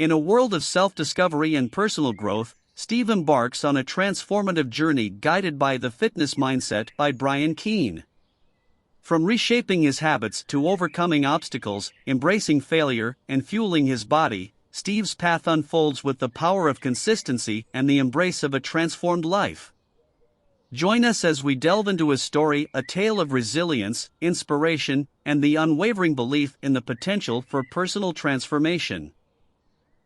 In a world of self-discovery and personal growth, Steve embarks on a transformative journey guided by The Fitness Mindset by Keane. From reshaping his habits to overcoming obstacles, embracing failure, and fueling his body, Steve's path unfolds with the power of consistency and the embrace of a transformed life. Join us as we delve into his story, a tale of resilience, inspiration, and the unwavering belief in the potential for personal transformation.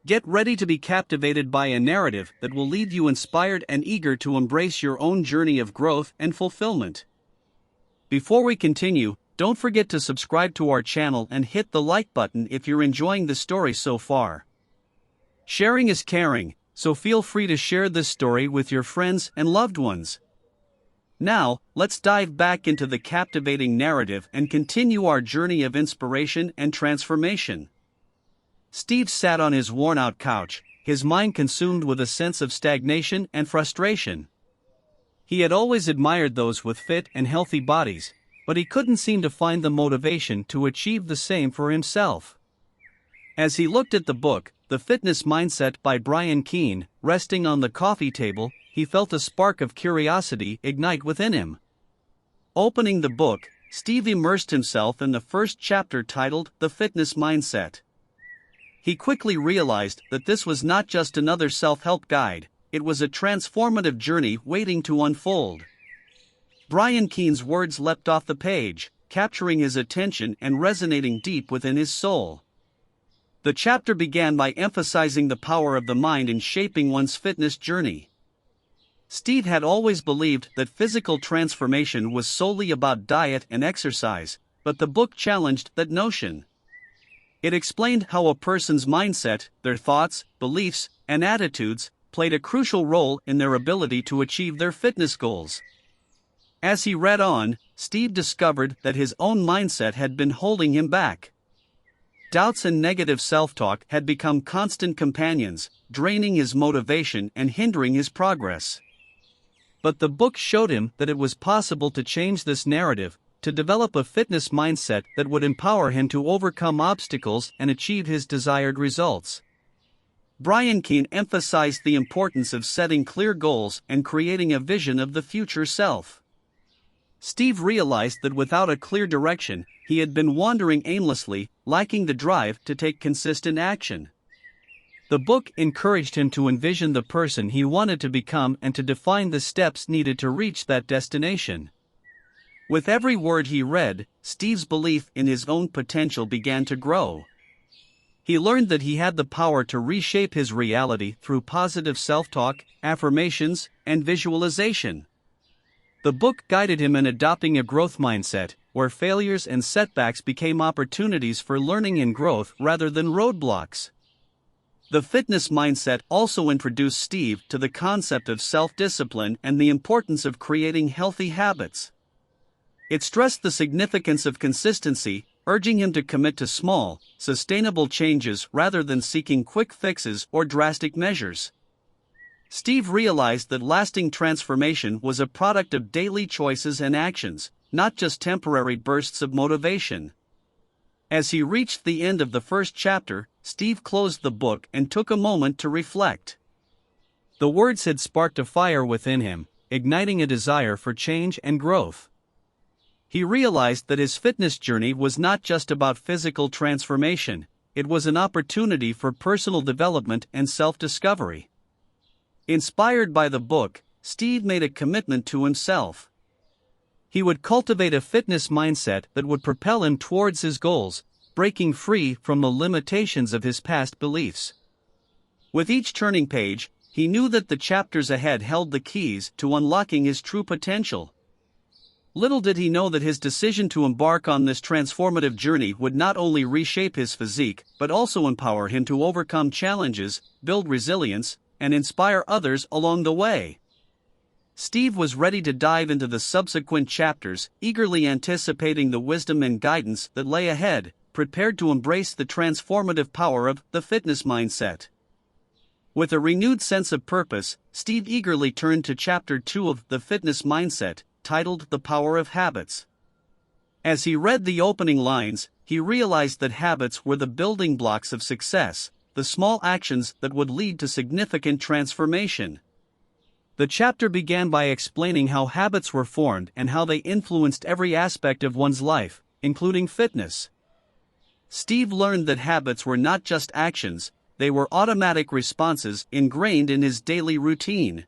Get ready to be captivated by a narrative that will leave you inspired and eager to embrace your own journey of growth and fulfillment. Before we continue, don't forget to subscribe to our channel and hit the like button if you're enjoying the story so far. Sharing is caring, so feel free to share this story with your friends and loved ones. Now, let's dive back into the captivating narrative and continue our journey of inspiration and transformation. Steve sat on his worn-out couch, his mind consumed with a sense of stagnation and frustration. He had always admired those with fit and healthy bodies, but he couldn't seem to find the motivation to achieve the same for himself. As he looked at the book, The Fitness Mindset by Keane, resting on the coffee table, he felt a spark of curiosity ignite within him. Opening the book, Steve immersed himself in the first chapter titled The Fitness Mindset. He quickly realized that this was not just another self-help guide, it was a transformative journey waiting to unfold. Keane's words leapt off the page, capturing his attention and resonating deep within his soul. The chapter began by emphasizing the power of the mind in shaping one's fitness journey. Steve had always believed that physical transformation was solely about diet and exercise, but the book challenged that notion. It explained how a person's mindset, their thoughts, beliefs, and attitudes, played a crucial role in their ability to achieve their fitness goals. As he read on, Steve discovered that his own mindset had been holding him back. Doubts and negative self-talk had become constant companions, draining his motivation and hindering his progress. But the book showed him that it was possible to change this narrative, to develop a fitness mindset that would empower him to overcome obstacles and achieve his desired results. Keane emphasized the importance of setting clear goals and creating a vision of the future self. Steve realized that without a clear direction, he had been wandering aimlessly, lacking the drive to take consistent action. The book encouraged him to envision the person he wanted to become and to define the steps needed to reach that destination. With every word he read, Steve's belief in his own potential began to grow. He learned that he had the power to reshape his reality through positive self-talk, affirmations, and visualization. The book guided him in adopting a growth mindset, where failures and setbacks became opportunities for learning and growth rather than roadblocks. The fitness mindset also introduced Steve to the concept of self-discipline and the importance of creating healthy habits. It stressed the significance of consistency, urging him to commit to small, sustainable changes rather than seeking quick fixes or drastic measures. Steve realized that lasting transformation was a product of daily choices and actions, not just temporary bursts of motivation. As he reached the end of the first chapter, Steve closed the book and took a moment to reflect. The words had sparked a fire within him, igniting a desire for change and growth. He realized that his fitness journey was not just about physical transformation, it was an opportunity for personal development and self-discovery. Inspired by the book, Steve made a commitment to himself. He would cultivate a fitness mindset that would propel him towards his goals, breaking free from the limitations of his past beliefs. With each turning page, he knew that the chapters ahead held the keys to unlocking his true potential. Little did he know that his decision to embark on this transformative journey would not only reshape his physique but also empower him to overcome challenges, build resilience, and inspire others along the way. Steve was ready to dive into the subsequent chapters, eagerly anticipating the wisdom and guidance that lay ahead, prepared to embrace the transformative power of the fitness mindset. With a renewed sense of purpose, Steve eagerly turned to Chapter 2 of The Fitness Mindset, titled The Power of Habits. As he read the opening lines, he realized that habits were the building blocks of success, the small actions that would lead to significant transformation. The chapter began by explaining how habits were formed and how they influenced every aspect of one's life, including fitness. Steve learned that habits were not just actions, they were automatic responses ingrained in his daily routine.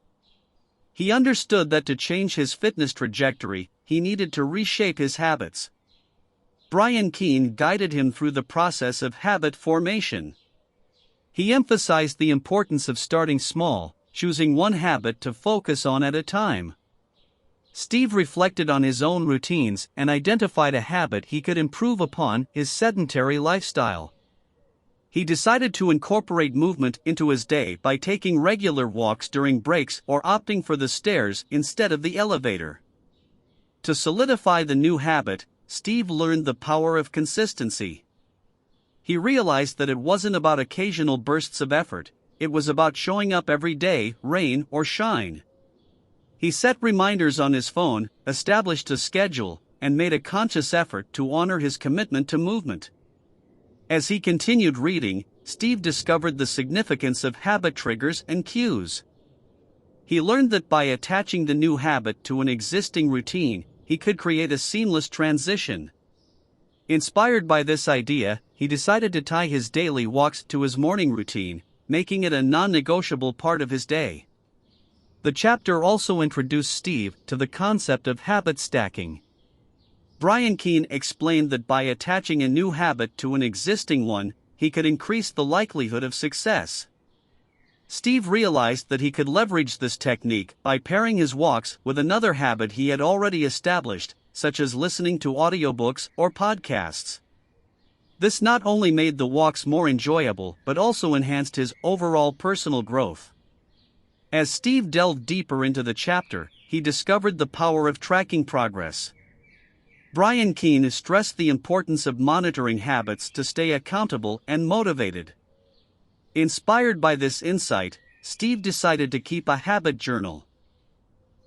He understood that to change his fitness trajectory, he needed to reshape his habits. Brian Keane guided him through the process of habit formation. He emphasized the importance of starting small, choosing one habit to focus on at a time. Steve reflected on his own routines and identified a habit he could improve upon: his sedentary lifestyle. He decided to incorporate movement into his day by taking regular walks during breaks or opting for the stairs instead of the elevator. To solidify the new habit, Steve learned the power of consistency. He realized that it wasn't about occasional bursts of effort, it was about showing up every day, rain or shine. He set reminders on his phone, established a schedule, and made a conscious effort to honor his commitment to movement. As he continued reading, Steve discovered the significance of habit triggers and cues. He learned that by attaching the new habit to an existing routine, he could create a seamless transition. Inspired by this idea, he decided to tie his daily walks to his morning routine, making it a non-negotiable part of his day. The chapter also introduced Steve to the concept of habit stacking. Brian Keane explained that by attaching a new habit to an existing one, he could increase the likelihood of success. Steve realized that he could leverage this technique by pairing his walks with another habit he had already established, such as listening to audiobooks or podcasts. This not only made the walks more enjoyable but also enhanced his overall personal growth. As Steve delved deeper into the chapter, he discovered the power of tracking progress. Brian Keane stressed the importance of monitoring habits to stay accountable and motivated. Inspired by this insight, Steve decided to keep a habit journal.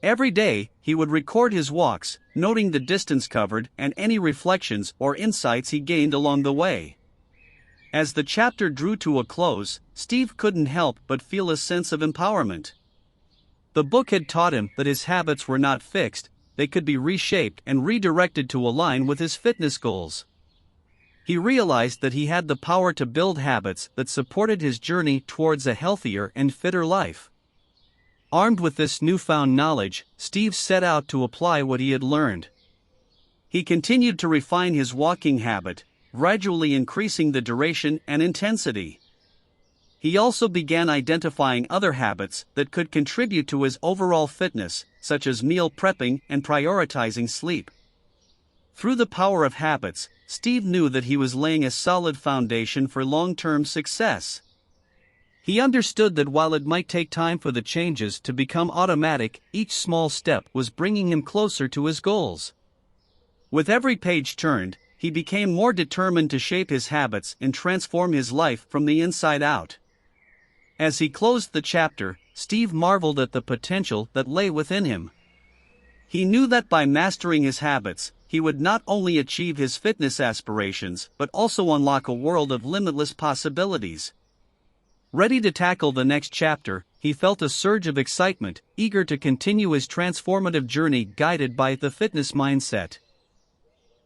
Every day, he would record his walks, noting the distance covered and any reflections or insights he gained along the way. As the chapter drew to a close, Steve couldn't help but feel a sense of empowerment. The book had taught him that his habits were not fixed, they could be reshaped and redirected to align with his fitness goals. He realized that he had the power to build habits that supported his journey towards a healthier and fitter life. Armed with this newfound knowledge, Steve set out to apply what he had learned. He continued to refine his walking habit, gradually increasing the duration and intensity. He also began identifying other habits that could contribute to his overall fitness, such as meal prepping and prioritizing sleep. Through the power of habits, Steve knew that he was laying a solid foundation for long-term success. He understood that while it might take time for the changes to become automatic, each small step was bringing him closer to his goals. With every page turned, he became more determined to shape his habits and transform his life from the inside out. As he closed the chapter, Steve marveled at the potential that lay within him. He knew that by mastering his habits, he would not only achieve his fitness aspirations but also unlock a world of limitless possibilities. Ready to tackle the next chapter, he felt a surge of excitement, eager to continue his transformative journey guided by the fitness mindset.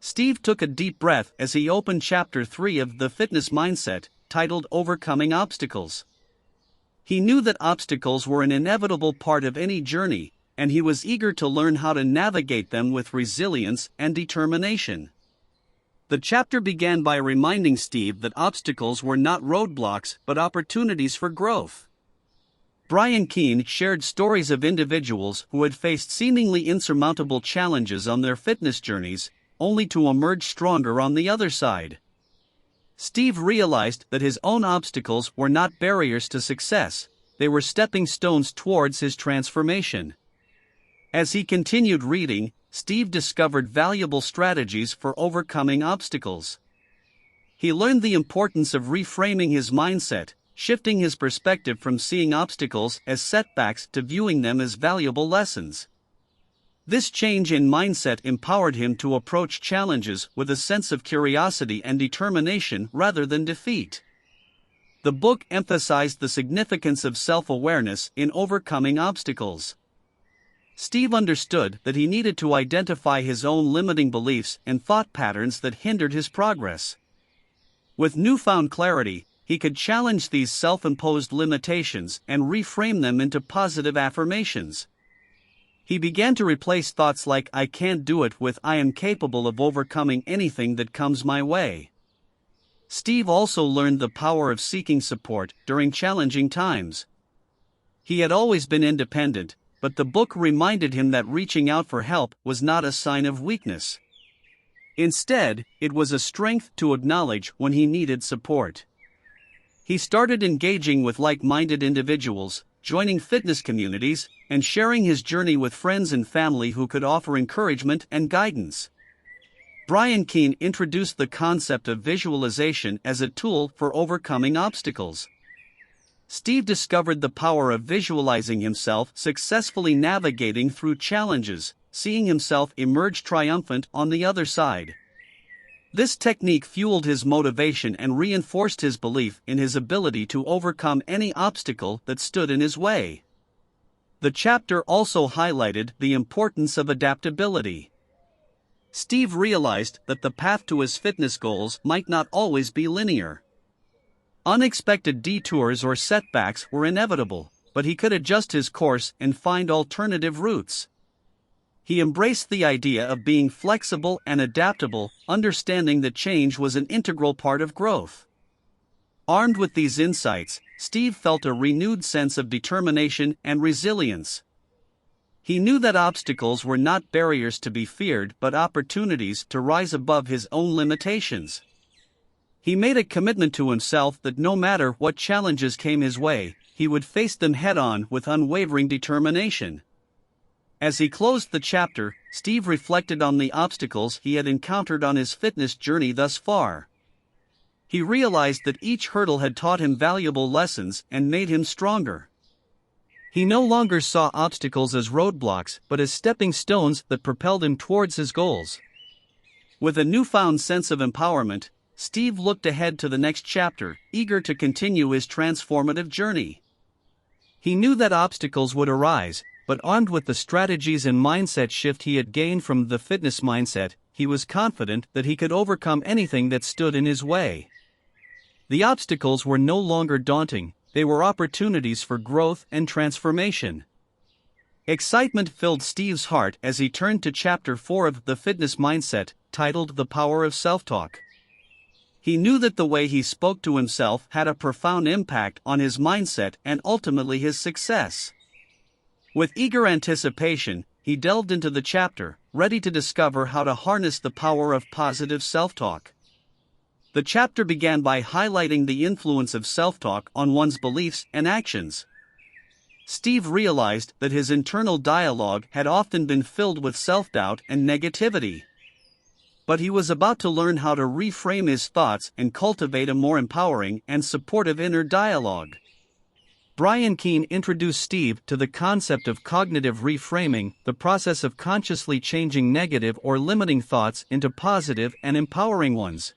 Steve took a deep breath as he opened Chapter 3 of The Fitness Mindset, titled Overcoming Obstacles. He knew that obstacles were an inevitable part of any journey, and he was eager to learn how to navigate them with resilience and determination. The chapter began by reminding Steve that obstacles were not roadblocks but opportunities for growth. Brian Keane shared stories of individuals who had faced seemingly insurmountable challenges on their fitness journeys, only to emerge stronger on the other side. Steve realized that his own obstacles were not barriers to success, they were stepping stones towards his transformation. As he continued reading, Steve discovered valuable strategies for overcoming obstacles. He learned the importance of reframing his mindset, shifting his perspective from seeing obstacles as setbacks to viewing them as valuable lessons. This change in mindset empowered him to approach challenges with a sense of curiosity and determination rather than defeat. The book emphasized the significance of self-awareness in overcoming obstacles. Steve understood that he needed to identify his own limiting beliefs and thought patterns that hindered his progress. With newfound clarity, he could challenge these self-imposed limitations and reframe them into positive affirmations. He began to replace thoughts like "I can't do it" with "I am capable of overcoming anything that comes my way." Steve also learned the power of seeking support during challenging times. He had always been independent, but the book reminded him that reaching out for help was not a sign of weakness. Instead, it was a strength to acknowledge when he needed support. He started engaging with like-minded individuals, joining fitness communities, and sharing his journey with friends and family who could offer encouragement and guidance. Brian Keane introduced the concept of visualization as a tool for overcoming obstacles. Steve discovered the power of visualizing himself successfully navigating through challenges, seeing himself emerge triumphant on the other side. This technique fueled his motivation and reinforced his belief in his ability to overcome any obstacle that stood in his way. The chapter also highlighted the importance of adaptability. Steve realized that the path to his fitness goals might not always be linear. Unexpected detours or setbacks were inevitable, but he could adjust his course and find alternative routes. He embraced the idea of being flexible and adaptable, understanding that change was an integral part of growth. Armed with these insights, Steve felt a renewed sense of determination and resilience. He knew that obstacles were not barriers to be feared but opportunities to rise above his own limitations. He made a commitment to himself that no matter what challenges came his way, he would face them head-on with unwavering determination. As he closed the chapter, Steve reflected on the obstacles he had encountered on his fitness journey thus far. He realized that each hurdle had taught him valuable lessons and made him stronger. He no longer saw obstacles as roadblocks but as stepping stones that propelled him towards his goals. With a newfound sense of empowerment, Steve looked ahead to the next chapter, eager to continue his transformative journey. He knew that obstacles would arise, but armed with the strategies and mindset shift he had gained from the fitness mindset, he was confident that he could overcome anything that stood in his way. The obstacles were no longer daunting, they were opportunities for growth and transformation. Excitement filled Steve's heart as he turned to Chapter 4 of The Fitness Mindset, titled The Power of Self-Talk. He knew that the way he spoke to himself had a profound impact on his mindset and ultimately his success. With eager anticipation, he delved into the chapter, ready to discover how to harness the power of positive self-talk. The chapter began by highlighting the influence of self-talk on one's beliefs and actions. Steve realized that his internal dialogue had often been filled with self-doubt and negativity. But he was about to learn how to reframe his thoughts and cultivate a more empowering and supportive inner dialogue. Brian Keane introduced Steve to the concept of cognitive reframing, the process of consciously changing negative or limiting thoughts into positive and empowering ones.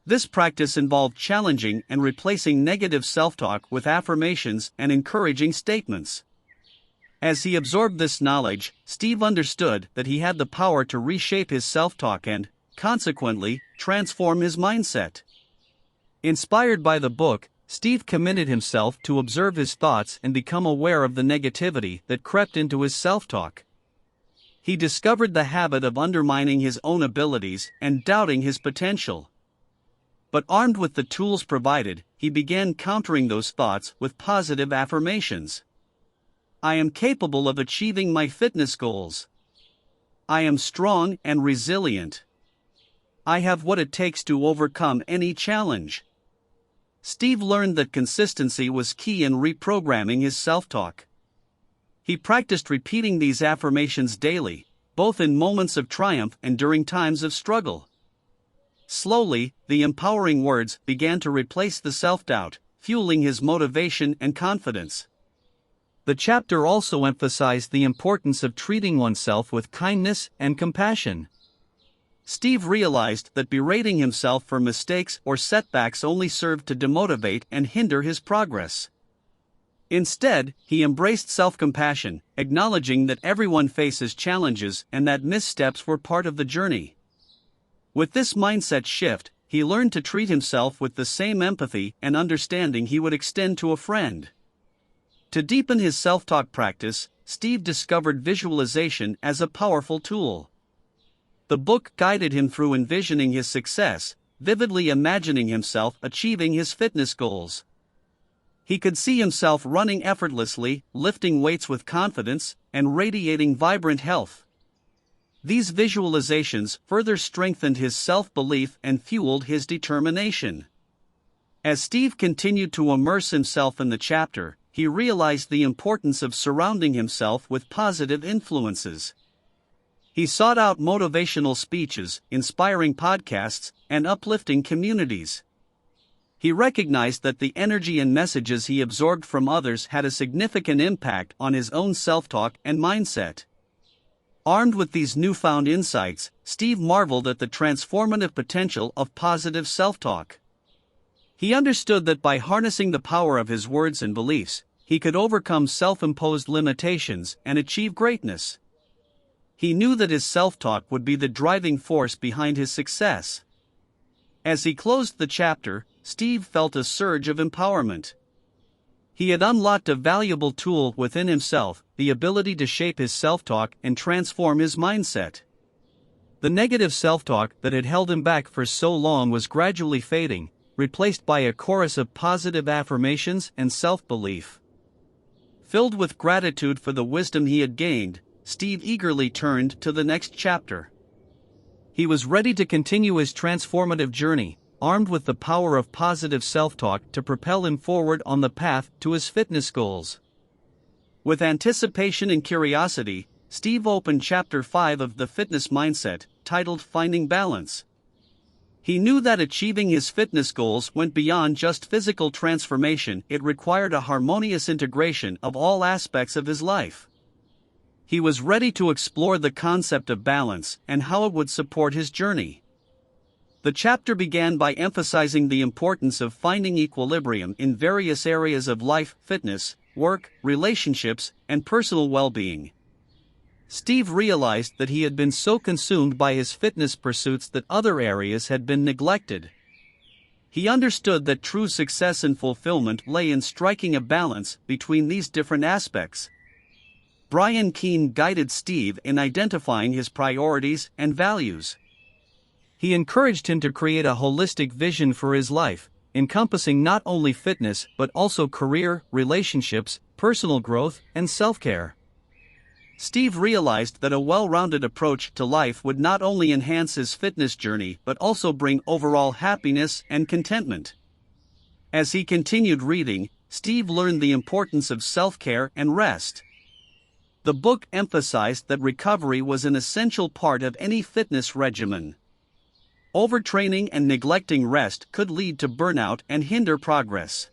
This practice involved challenging and replacing negative self-talk with affirmations and encouraging statements. As he absorbed this knowledge, Steve understood that he had the power to reshape his self-talk and, consequently, transform his mindset. Inspired by the book, Steve committed himself to observe his thoughts and become aware of the negativity that crept into his self-talk. He discovered the habit of undermining his own abilities and doubting his potential. But armed with the tools provided, he began countering those thoughts with positive affirmations. I am capable of achieving my fitness goals. I am strong and resilient. I have what it takes to overcome any challenge. Steve learned that consistency was key in reprogramming his self-talk. He practiced repeating these affirmations daily, both in moments of triumph and during times of struggle. Slowly, the empowering words began to replace the self-doubt, fueling his motivation and confidence. The chapter also emphasized the importance of treating oneself with kindness and compassion. Steve realized that berating himself for mistakes or setbacks only served to demotivate and hinder his progress. Instead, he embraced self-compassion, acknowledging that everyone faces challenges and that missteps were part of the journey. With this mindset shift, he learned to treat himself with the same empathy and understanding he would extend to a friend. To deepen his self-talk practice, Steve discovered visualization as a powerful tool. The book guided him through envisioning his success, vividly imagining himself achieving his fitness goals. He could see himself running effortlessly, lifting weights with confidence, and radiating vibrant health. These visualizations further strengthened his self-belief and fueled his determination. As Steve continued to immerse himself in the chapter, he realized the importance of surrounding himself with positive influences. He sought out motivational speeches, inspiring podcasts, and uplifting communities. He recognized that the energy and messages he absorbed from others had a significant impact on his own self-talk and mindset. Armed with these newfound insights, Steve marveled at the transformative potential of positive self-talk. He understood that by harnessing the power of his words and beliefs, he could overcome self-imposed limitations and achieve greatness. He knew that his self-talk would be the driving force behind his success. As he closed the chapter, Steve felt a surge of empowerment. He had unlocked a valuable tool within himself, the ability to shape his self-talk and transform his mindset. The negative self-talk that had held him back for so long was gradually fading, replaced by a chorus of positive affirmations and self-belief. Filled with gratitude for the wisdom he had gained, Steve eagerly turned to the next chapter. He was ready to continue his transformative journey, armed with the power of positive self-talk to propel him forward on the path to his fitness goals. With anticipation and curiosity, Steve opened Chapter 5 of The Fitness Mindset, titled Finding Balance. He knew that achieving his fitness goals went beyond just physical transformation, it required a harmonious integration of all aspects of his life. He was ready to explore the concept of balance and how it would support his journey. The chapter began by emphasizing the importance of finding equilibrium in various areas of life: fitness, work, relationships, and personal well-being. Steve realized that he had been so consumed by his fitness pursuits that other areas had been neglected. He understood that true success and fulfillment lay in striking a balance between these different aspects. Brian Keane guided Steve in identifying his priorities and values. He encouraged him to create a holistic vision for his life, encompassing not only fitness but also career, relationships, personal growth, and self-care. Steve realized that a well-rounded approach to life would not only enhance his fitness journey but also bring overall happiness and contentment. As he continued reading, Steve learned the importance of self-care and rest. The book emphasized that recovery was an essential part of any fitness regimen. Overtraining and neglecting rest could lead to burnout and hinder progress.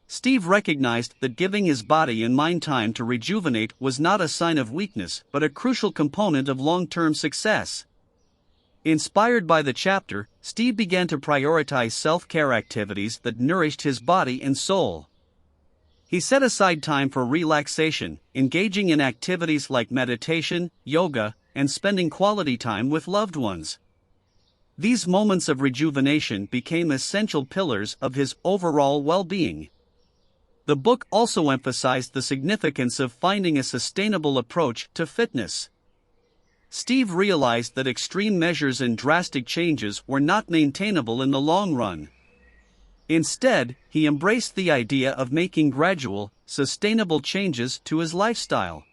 Steve recognized that giving his body and mind time to rejuvenate was not a sign of weakness but a crucial component of long-term success. Inspired by the chapter, Steve began to prioritize self-care activities that nourished his body and soul. He set aside time for relaxation, engaging in activities like meditation, yoga, and spending quality time with loved ones. These moments of rejuvenation became essential pillars of his overall well-being. The book also emphasized the significance of finding a sustainable approach to fitness. Steve realized that extreme measures and drastic changes were not maintainable in the long run. Instead, he embraced the idea of making gradual, sustainable changes to his lifestyle.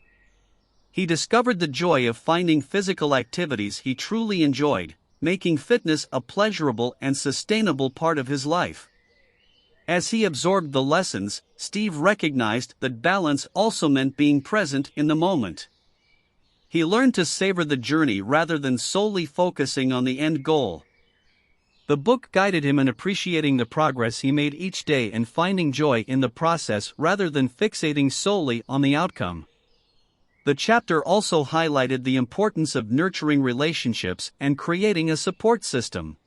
He discovered the joy of finding physical activities he truly enjoyed, making fitness a pleasurable and sustainable part of his life. As he absorbed the lessons, Steve recognized that balance also meant being present in the moment. He learned to savor the journey rather than solely focusing on the end goal. The book guided him in appreciating the progress he made each day and finding joy in the process rather than fixating solely on the outcome. The chapter also highlighted the importance of nurturing relationships and creating a support system.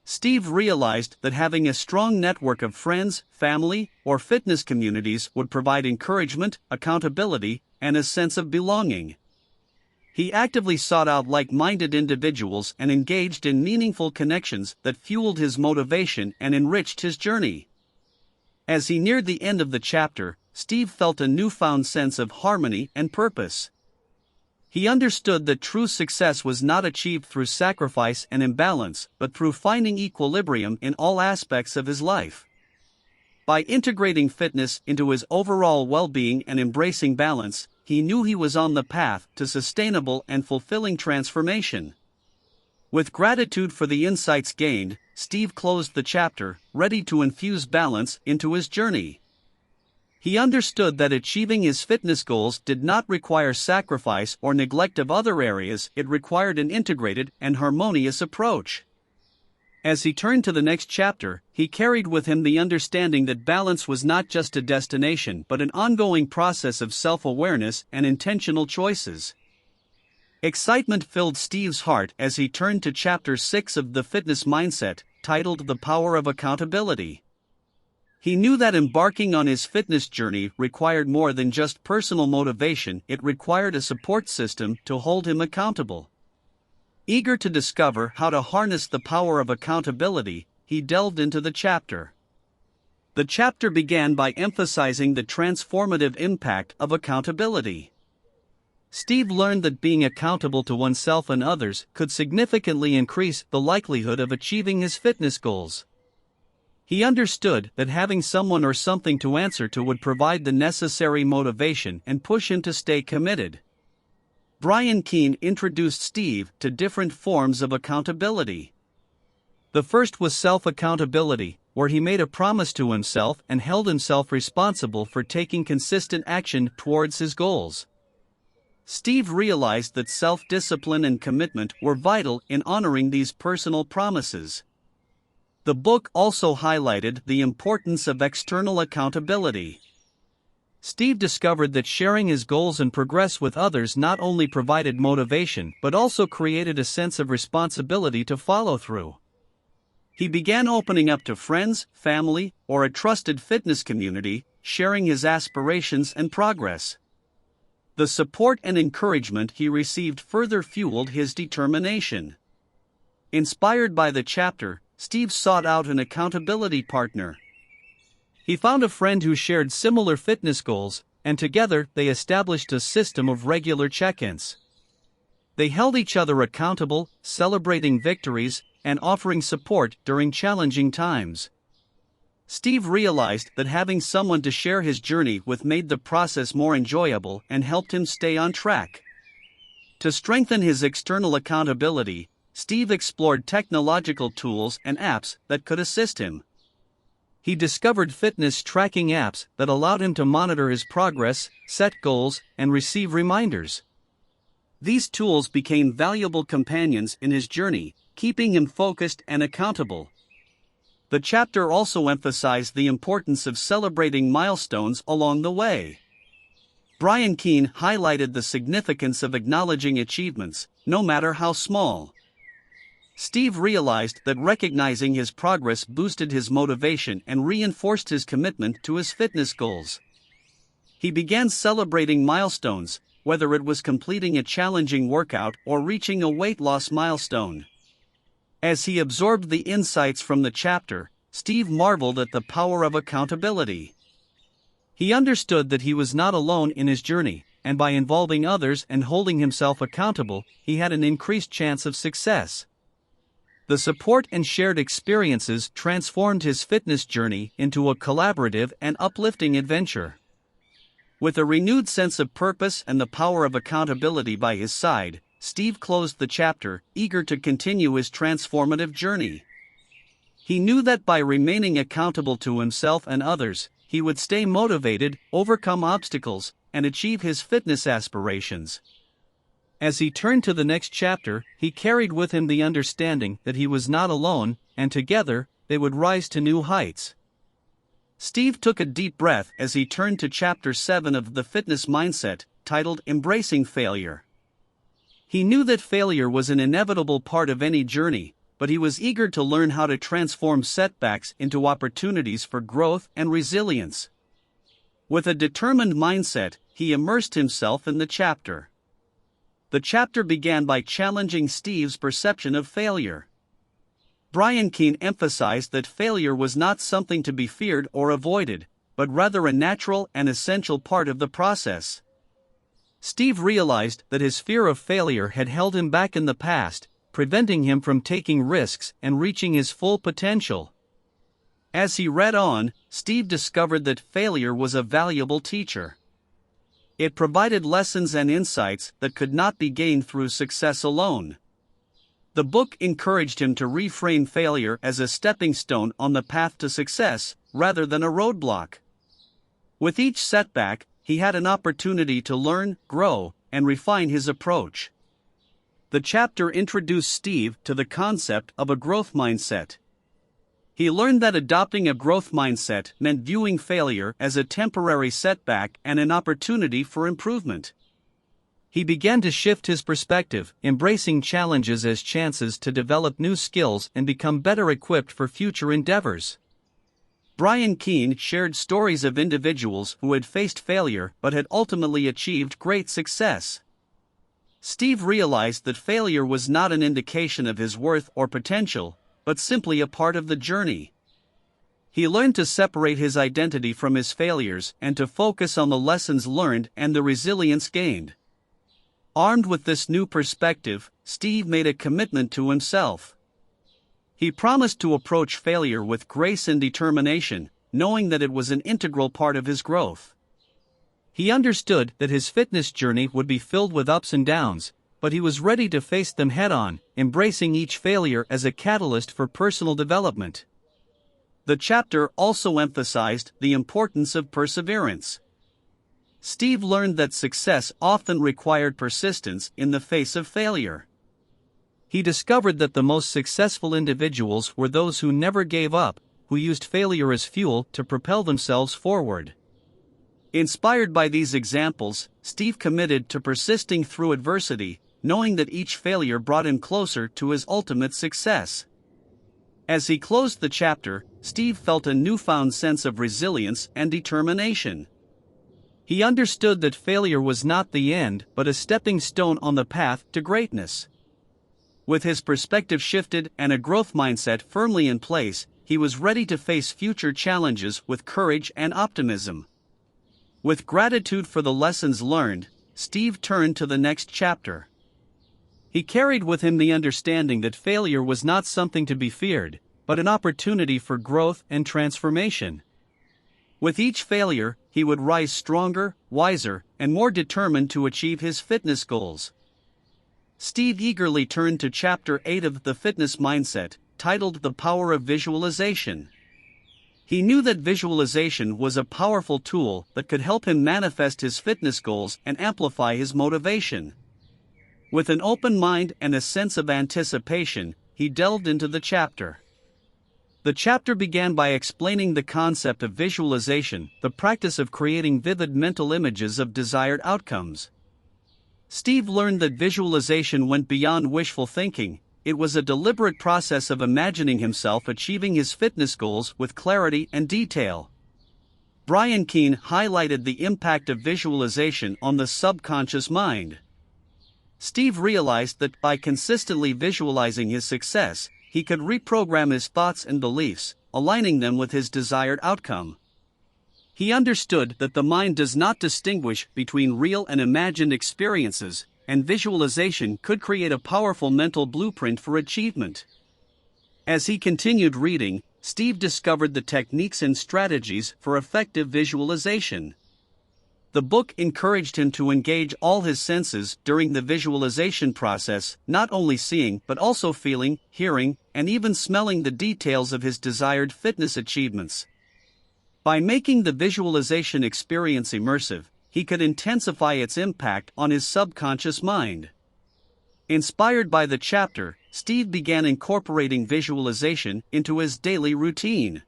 Steve realized that having a strong network of friends, family, or fitness communities would provide encouragement, accountability, and a sense of belonging. He actively sought out like-minded individuals and engaged in meaningful connections that fueled his motivation and enriched his journey. As he neared the end of the chapter, Steve felt a newfound sense of harmony and purpose. He understood that true success was not achieved through sacrifice and imbalance, but through finding equilibrium in all aspects of his life. By integrating fitness into his overall well-being and embracing balance, he knew he was on the path to sustainable and fulfilling transformation. With gratitude for the insights gained, Steve closed the chapter, ready to infuse balance into his journey. He understood that achieving his fitness goals did not require sacrifice or neglect of other areas, it required an integrated and harmonious approach. As he turned to the next chapter, he carried with him the understanding that balance was not just a destination but an ongoing process of self-awareness and intentional choices. Excitement filled Steve's heart as he turned to Chapter 6 of The Fitness Mindset, titled The Power of Accountability. He knew that embarking on his fitness journey required more than just personal motivation, it required a support system to hold him accountable. Eager to discover how to harness the power of accountability, he delved into the chapter. The chapter began by emphasizing the transformative impact of accountability. Steve learned that being accountable to oneself and others could significantly increase the likelihood of achieving his fitness goals. He understood that having someone or something to answer to would provide the necessary motivation and push him to stay committed. Brian Keane introduced Steve to different forms of accountability. The first was self-accountability, where he made a promise to himself and held himself responsible for taking consistent action towards his goals. Steve realized that self-discipline and commitment were vital in honoring these personal promises. The book also highlighted the importance of external accountability. Steve discovered that sharing his goals and progress with others not only provided motivation but also created a sense of responsibility to follow through. He began opening up to friends, family, or a trusted fitness community, sharing his aspirations and progress. The support and encouragement he received further fueled his determination. Inspired by the chapter, Steve sought out an accountability partner. He found a friend who shared similar fitness goals, and together they established a system of regular check-ins. They held each other accountable, celebrating victories, and offering support during challenging times. Steve realized that having someone to share his journey with made the process more enjoyable and helped him stay on track. To strengthen his external accountability, Steve explored technological tools and apps that could assist him. He discovered fitness tracking apps that allowed him to monitor his progress, set goals, and receive reminders. These tools became valuable companions in his journey, keeping him focused and accountable. The chapter also emphasized the importance of celebrating milestones along the way. Brian Keane highlighted the significance of acknowledging achievements, no matter how small. Steve realized that recognizing his progress boosted his motivation and reinforced his commitment to his fitness goals. He began celebrating milestones, whether it was completing a challenging workout or reaching a weight loss milestone. As he absorbed the insights from the chapter, Steve marveled at the power of accountability. He understood that he was not alone in his journey, and by involving others and holding himself accountable, he had an increased chance of success. The support and shared experiences transformed his fitness journey into a collaborative and uplifting adventure. With a renewed sense of purpose and the power of accountability by his side, Steve closed the chapter, eager to continue his transformative journey. He knew that by remaining accountable to himself and others, he would stay motivated, overcome obstacles, and achieve his fitness aspirations. As he turned to the next chapter, he carried with him the understanding that he was not alone, and together, they would rise to new heights. Steve took a deep breath as he turned to Chapter 7 of The Fitness Mindset, titled Embracing Failure. He knew that failure was an inevitable part of any journey, but he was eager to learn how to transform setbacks into opportunities for growth and resilience. With a determined mindset, he immersed himself in the chapter. The chapter began by challenging Steve's perception of failure. Brian Keane emphasized that failure was not something to be feared or avoided, but rather a natural and essential part of the process. Steve realized that his fear of failure had held him back in the past, preventing him from taking risks and reaching his full potential. As he read on, Steve discovered that failure was a valuable teacher. It provided lessons and insights that could not be gained through success alone. The book encouraged him to reframe failure as a stepping stone on the path to success, rather than a roadblock. With each setback, he had an opportunity to learn, grow, and refine his approach. The chapter introduced Steve to the concept of a growth mindset. He learned that adopting a growth mindset meant viewing failure as a temporary setback and an opportunity for improvement. He began to shift his perspective, embracing challenges as chances to develop new skills and become better equipped for future endeavors. Brian Keane shared stories of individuals who had faced failure but had ultimately achieved great success. Steve realized that failure was not an indication of his worth or potential, but simply a part of the journey. He learned to separate his identity from his failures and to focus on the lessons learned and the resilience gained. Armed with this new perspective, Steve made a commitment to himself. He promised to approach failure with grace and determination, knowing that it was an integral part of his growth. He understood that his fitness journey would be filled with ups and downs, but he was ready to face them head-on, embracing each failure as a catalyst for personal development. The chapter also emphasized the importance of perseverance. Steve learned that success often required persistence in the face of failure. He discovered that the most successful individuals were those who never gave up, who used failure as fuel to propel themselves forward. Inspired by these examples, Steve committed to persisting through adversity, knowing that each failure brought him closer to his ultimate success. As he closed the chapter, Steve felt a newfound sense of resilience and determination. He understood that failure was not the end but a stepping stone on the path to greatness. With his perspective shifted and a growth mindset firmly in place, he was ready to face future challenges with courage and optimism. With gratitude for the lessons learned, Steve turned to the next chapter. He carried with him the understanding that failure was not something to be feared, but an opportunity for growth and transformation. With each failure, he would rise stronger, wiser, and more determined to achieve his fitness goals. Steve eagerly turned to Chapter 8 of The Fitness Mindset, titled The Power of Visualization. He knew that visualization was a powerful tool that could help him manifest his fitness goals and amplify his motivation. With an open mind and a sense of anticipation, he delved into the chapter. The chapter began by explaining the concept of visualization, the practice of creating vivid mental images of desired outcomes. Steve learned that visualization went beyond wishful thinking. It was a deliberate process of imagining himself achieving his fitness goals with clarity and detail. Brian Keane highlighted the impact of visualization on the subconscious mind. Steve realized that by consistently visualizing his success, he could reprogram his thoughts and beliefs, aligning them with his desired outcome. He understood that the mind does not distinguish between real and imagined experiences, and visualization could create a powerful mental blueprint for achievement. As he continued reading, Steve discovered the techniques and strategies for effective visualization. The book encouraged him to engage all his senses during the visualization process, not only seeing but also feeling, hearing, and even smelling the details of his desired fitness achievements. By making the visualization experience immersive, he could intensify its impact on his subconscious mind. Inspired by the chapter, Steve began incorporating visualization into his daily routine.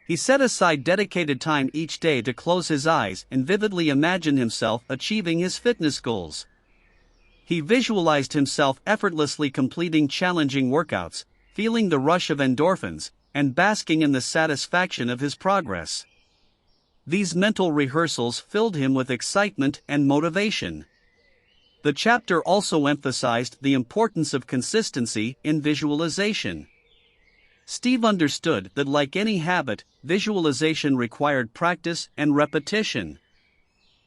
He set aside dedicated time each day to close his eyes and vividly imagine himself achieving his fitness goals. He visualized himself effortlessly completing challenging workouts, feeling the rush of endorphins, and basking in the satisfaction of his progress. These mental rehearsals filled him with excitement and motivation. The chapter also emphasized the importance of consistency in visualization. Steve understood that, like any habit, visualization required practice and repetition.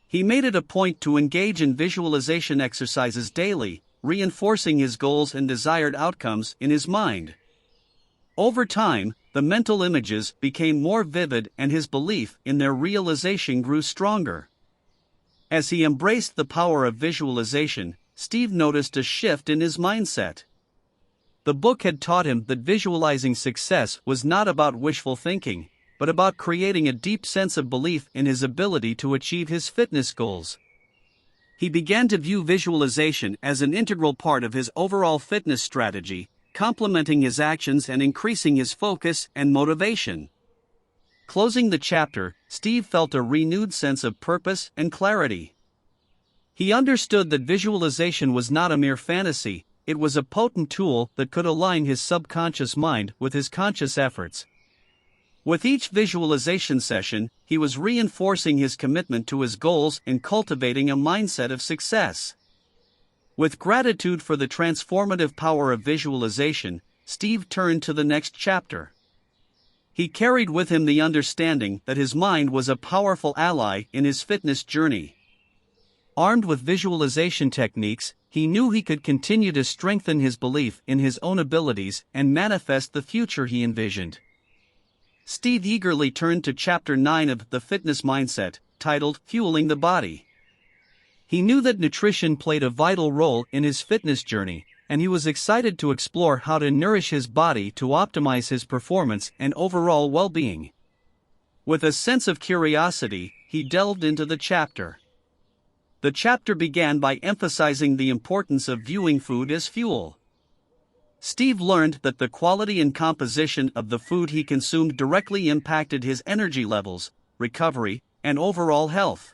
He made it a point to engage in visualization exercises daily, reinforcing his goals and desired outcomes in his mind. Over time, the mental images became more vivid and his belief in their realization grew stronger. As he embraced the power of visualization, Steve noticed a shift in his mindset. The book had taught him that visualizing success was not about wishful thinking, but about creating a deep sense of belief in his ability to achieve his fitness goals. He began to view visualization as an integral part of his overall fitness strategy, complementing his actions and increasing his focus and motivation. Closing the chapter, Steve felt a renewed sense of purpose and clarity. He understood that visualization was not a mere fantasy, it was a potent tool that could align his subconscious mind with his conscious efforts. With each visualization session, he was reinforcing his commitment to his goals and cultivating a mindset of success. With gratitude for the transformative power of visualization, Steve turned to the next chapter. He carried with him the understanding that his mind was a powerful ally in his fitness journey. Armed with visualization techniques, he knew he could continue to strengthen his belief in his own abilities and manifest the future he envisioned. Steve eagerly turned to Chapter 9 of The Fitness Mindset, titled Fueling the Body. He knew that nutrition played a vital role in his fitness journey, and he was excited to explore how to nourish his body to optimize his performance and overall well-being. With a sense of curiosity, he delved into the chapter. The chapter began by emphasizing the importance of viewing food as fuel. Steve learned that the quality and composition of the food he consumed directly impacted his energy levels, recovery, and overall health.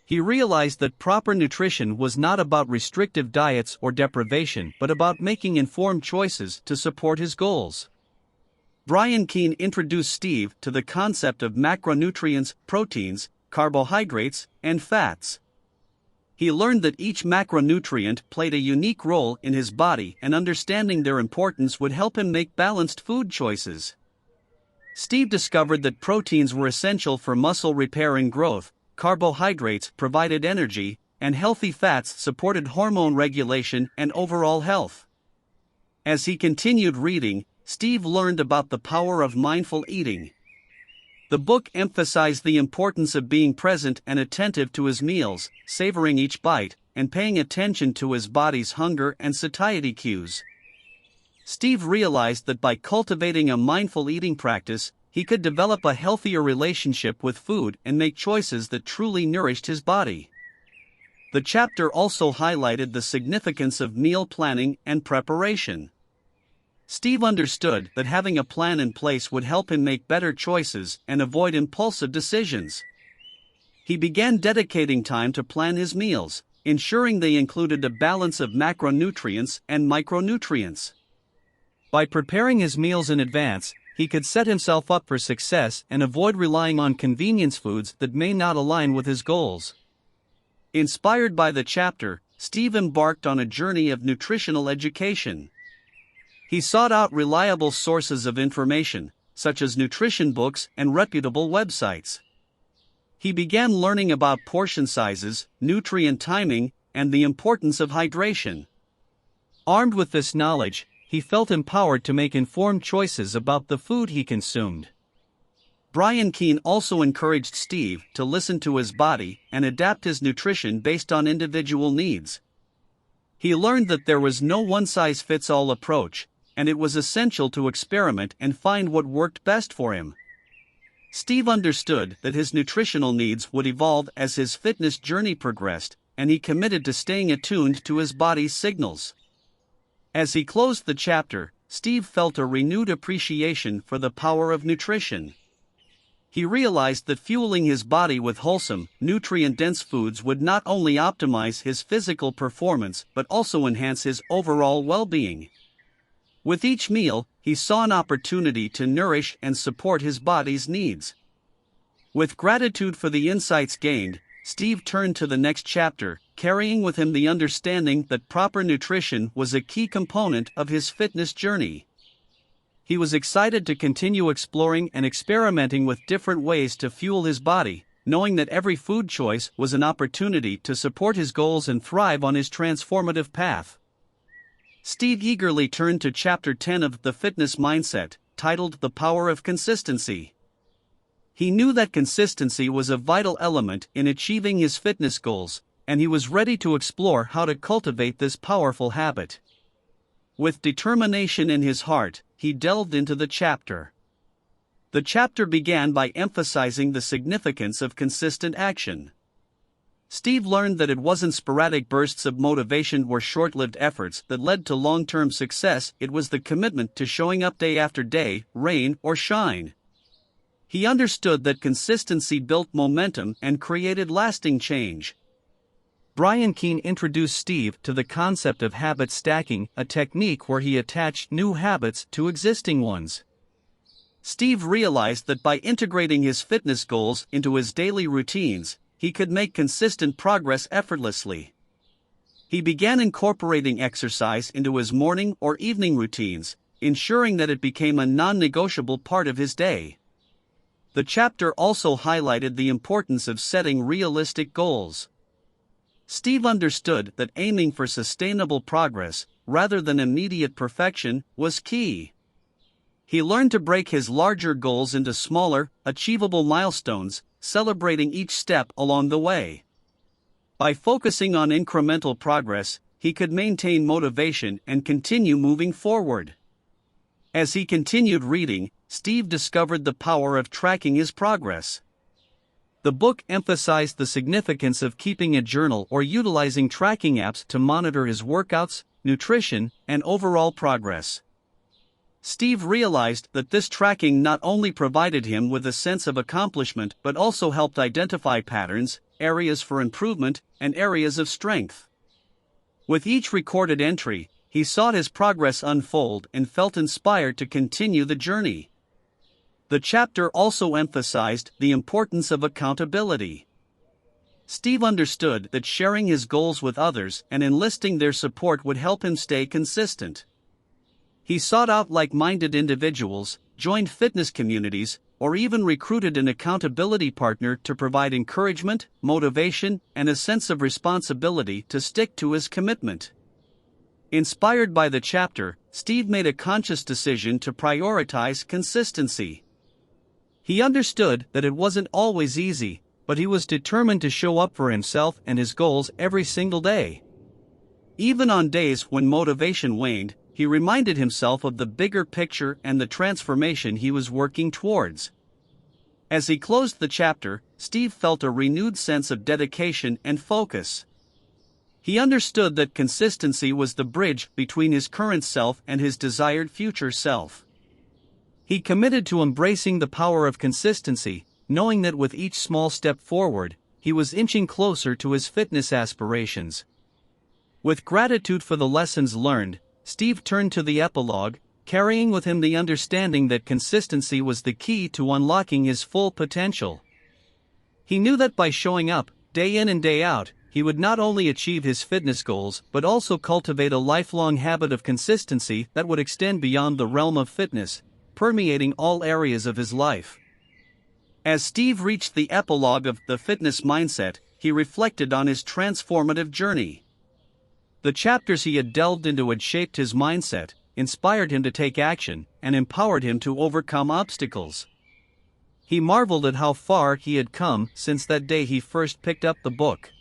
He realized that proper nutrition was not about restrictive diets or deprivation but about making informed choices to support his goals. Brian Keane introduced Steve to the concept of macronutrients, proteins, carbohydrates, and fats. He learned that each macronutrient played a unique role in his body, and understanding their importance would help him make balanced food choices. Steve discovered that proteins were essential for muscle repair and growth, carbohydrates provided energy, and healthy fats supported hormone regulation and overall health. As he continued reading, Steve learned about the power of mindful eating. The book emphasized the importance of being present and attentive to his meals, savoring each bite, and paying attention to his body's hunger and satiety cues. Steve realized that by cultivating a mindful eating practice, he could develop a healthier relationship with food and make choices that truly nourished his body. The chapter also highlighted the significance of meal planning and preparation. Steve understood that having a plan in place would help him make better choices and avoid impulsive decisions. He began dedicating time to plan his meals, ensuring they included a balance of macronutrients and micronutrients. By preparing his meals in advance, he could set himself up for success and avoid relying on convenience foods that may not align with his goals. Inspired by the chapter, Steve embarked on a journey of nutritional education. He sought out reliable sources of information, such as nutrition books and reputable websites. He began learning about portion sizes, nutrient timing, and the importance of hydration. Armed with this knowledge, he felt empowered to make informed choices about the food he consumed. Brian Keane also encouraged Steve to listen to his body and adapt his nutrition based on individual needs. He learned that there was no one-size-fits-all approach, and it was essential to experiment and find what worked best for him. Steve understood that his nutritional needs would evolve as his fitness journey progressed, and he committed to staying attuned to his body's signals. As he closed the chapter, Steve felt a renewed appreciation for the power of nutrition. He realized that fueling his body with wholesome, nutrient-dense foods would not only optimize his physical performance but also enhance his overall well-being. With each meal, he saw an opportunity to nourish and support his body's needs. With gratitude for the insights gained, Steve turned to the next chapter, carrying with him the understanding that proper nutrition was a key component of his fitness journey. He was excited to continue exploring and experimenting with different ways to fuel his body, knowing that every food choice was an opportunity to support his goals and thrive on his transformative path. Steve eagerly turned to Chapter 10 of The Fitness Mindset, titled The Power of Consistency. He knew that consistency was a vital element in achieving his fitness goals, and he was ready to explore how to cultivate this powerful habit. With determination in his heart, he delved into the chapter. The chapter began by emphasizing the significance of consistent action. Steve learned that it wasn't sporadic bursts of motivation or short-lived efforts that led to long-term success. It was the commitment to showing up day after day, rain or shine. He understood that consistency built momentum and created lasting change. Brian Keane introduced Steve to the concept of habit stacking, a technique where he attached new habits to existing ones. Steve realized that by integrating his fitness goals into his daily routines, he could make consistent progress effortlessly. He began incorporating exercise into his morning or evening routines, ensuring that it became a non-negotiable part of his day. The chapter also highlighted the importance of setting realistic goals. Steve understood that aiming for sustainable progress, rather than immediate perfection, was key. He learned to break his larger goals into smaller, achievable milestones, celebrating each step along the way. By focusing on incremental progress, he could maintain motivation and continue moving forward. As he continued reading, Steve discovered the power of tracking his progress. The book emphasized the significance of keeping a journal or utilizing tracking apps to monitor his workouts, nutrition, and overall progress. Steve realized that this tracking not only provided him with a sense of accomplishment but also helped identify patterns, areas for improvement, and areas of strength. With each recorded entry, he saw his progress unfold and felt inspired to continue the journey. The chapter also emphasized the importance of accountability. Steve understood that sharing his goals with others and enlisting their support would help him stay consistent. He sought out like-minded individuals, joined fitness communities, or even recruited an accountability partner to provide encouragement, motivation, and a sense of responsibility to stick to his commitment. Inspired by the chapter, Steve made a conscious decision to prioritize consistency. He understood that it wasn't always easy, but he was determined to show up for himself and his goals every single day. Even on days when motivation waned, he reminded himself of the bigger picture and the transformation he was working towards. As he closed the chapter, Steve felt a renewed sense of dedication and focus. He understood that consistency was the bridge between his current self and his desired future self. He committed to embracing the power of consistency, knowing that with each small step forward, he was inching closer to his fitness aspirations. With gratitude for the lessons learned, Steve turned to the epilogue, carrying with him the understanding that consistency was the key to unlocking his full potential. He knew that by showing up, day in and day out, he would not only achieve his fitness goals but also cultivate a lifelong habit of consistency that would extend beyond the realm of fitness, permeating all areas of his life. As Steve reached the epilogue of The Fitness Mindset, he reflected on his transformative journey. The chapters he had delved into had shaped his mindset, inspired him to take action, and empowered him to overcome obstacles. He marveled at how far he had come since that day he first picked up the book.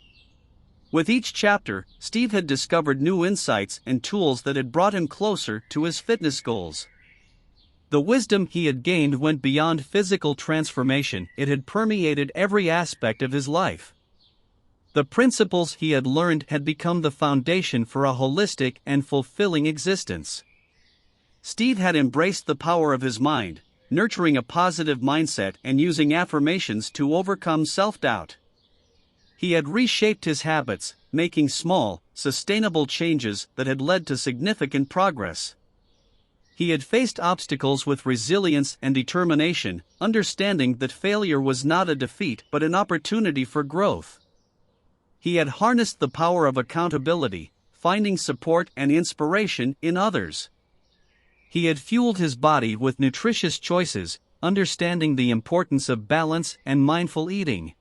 With each chapter, Steve had discovered new insights and tools that had brought him closer to his fitness goals. The wisdom he had gained went beyond physical transformation, it had permeated every aspect of his life. The principles he had learned had become the foundation for a holistic and fulfilling existence. Steve had embraced the power of his mind, nurturing a positive mindset and using affirmations to overcome self-doubt. He had reshaped his habits, making small, sustainable changes that had led to significant progress. He had faced obstacles with resilience and determination, understanding that failure was not a defeat but an opportunity for growth. He had harnessed the power of accountability, finding support and inspiration in others. He had fueled his body with nutritious choices, understanding the importance of balance and mindful eating.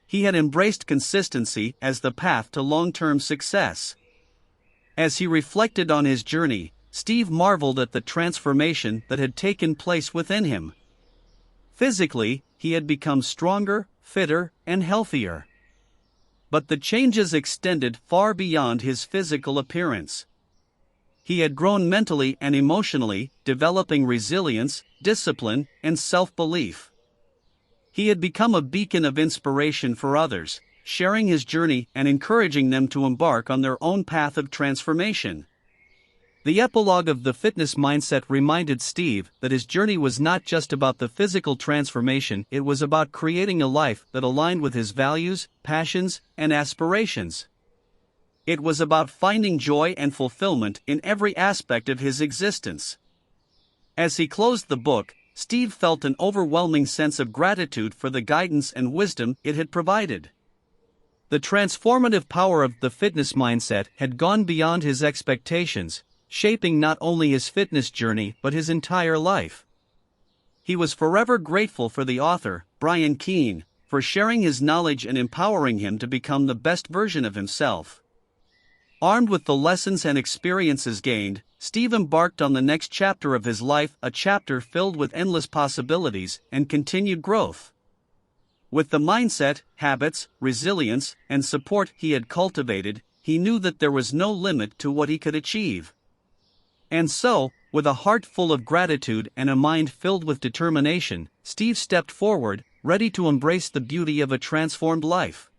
He had embraced consistency as the path to long-term success. As he reflected on his journey, Steve marveled at the transformation that had taken place within him. Physically, he had become stronger, fitter, and healthier. But the changes extended far beyond his physical appearance. He had grown mentally and emotionally, developing resilience, discipline, and self-belief. He had become a beacon of inspiration for others, sharing his journey and encouraging them to embark on their own path of transformation. The epilogue of the fitness mindset reminded Steve that his journey was not just about the physical transformation, it was about creating a life that aligned with his values, passions, and aspirations. It was about finding joy and fulfillment in every aspect of his existence. As he closed the book, Steve felt an overwhelming sense of gratitude for the guidance and wisdom it had provided. The transformative power of the fitness mindset had gone beyond his expectations, shaping not only his fitness journey but his entire life. He was forever grateful for the author, Brian Keane, for sharing his knowledge and empowering him to become the best version of himself. Armed with the lessons and experiences gained, Steve embarked on the next chapter of his life, a chapter filled with endless possibilities and continued growth. With the mindset, habits, resilience, and support he had cultivated, he knew that there was no limit to what he could achieve. And so, with a heart full of gratitude and a mind filled with determination, Steve stepped forward, ready to embrace the beauty of a transformed life.